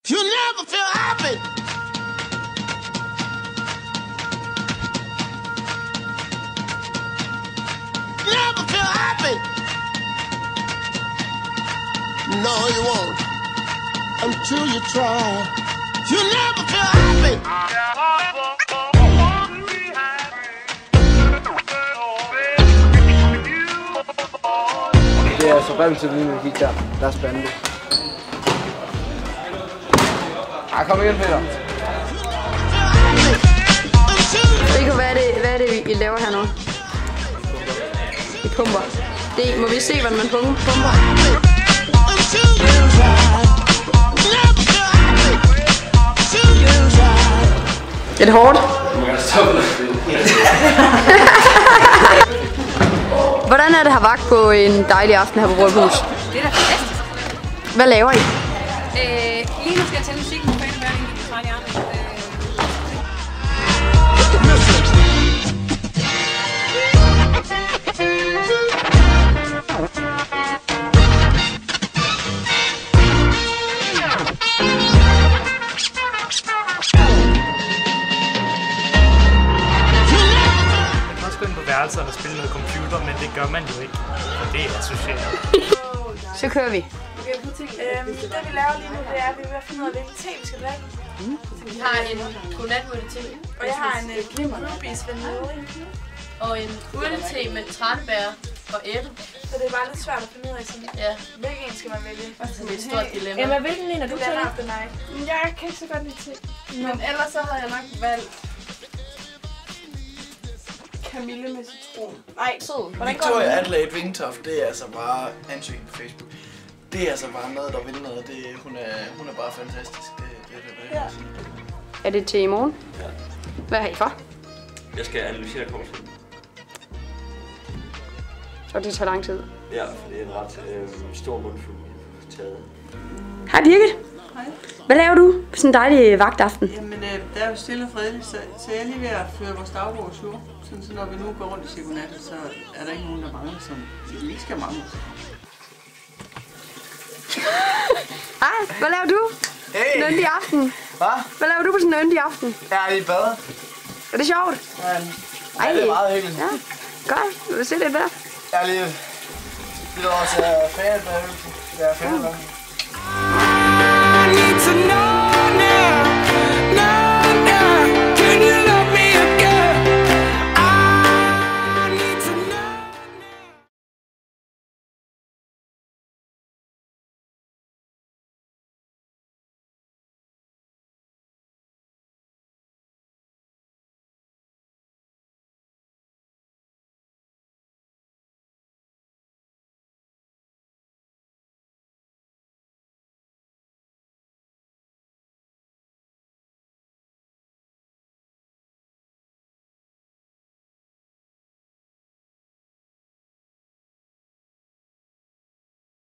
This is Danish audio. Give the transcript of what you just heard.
You never feel happy. Never feel happy. No, you won't. Until you try. You never feel happy. Det er så rent til lige med guitar. Der er spændende. Kom igen, Peter. Rico, hvad er det, I laver her nu? I pumper. Må vi se, hvordan man pumper? Er det hårdt? Hvordan er det her vagt på en dejlig aften her på Rådhus? Det er da fantastisk. Hvad laver I? Lige nu skal jeg tænde musikken på en hverdag i fra hjørnet. På værelserne og spille noget computer, men det gør man jo ikke, for det er socialt. Så kører vi. Det vi laver lige nu, det er, at vi er ved at finde ud af, hvilken te vi skal drikke. Vi har en godnatmøtte-te. Og jeg har en Ruby's vanille. Og en urte-te med tranbær og æble. Så det er bare lidt svært at finde ud af sådan. Ja. Hvilken en skal man vælge? Det er et stort dilemma. Emma, hvilken en er du til? Den after night. Jeg kan ikke så godt lide te. Men ellers så havde jeg nok valgt Camille med citron. Nej, sød. Hvordan går Victoria det? Adelaide Vingtoft, det er altså bare ansøgning på Facebook. Det er altså bare noget, der vil noget. Hun er bare fantastisk. Det. Ja. Er det til i morgen? Ja. Hvad har I for? Jeg skal analysere korset. Og det tager lang tid. Ja, for det er en ret stor mundfuld taget. Hej Birgit. Hej. Hvad laver du på sådan en dejlig vagtaften? Jamen, der er jo stille og fredeligt, så jeg er lige ved at føre vores dagbog sur. Så når vi nu går rundt i cirkunatet, så er der ikke nogen, der mangler, som vi ikke skal mangle. Hej, hvad laver du? Hey! Sådan en yndig aften. Hvad laver du på sådan en yndig aften? Jeg er i bad. Er det sjovt? Ja, det er meget hyggeligt. Ja, godt. Vil du se lidt bedre? Jeg er lige over til fanbad. Det er fanbad.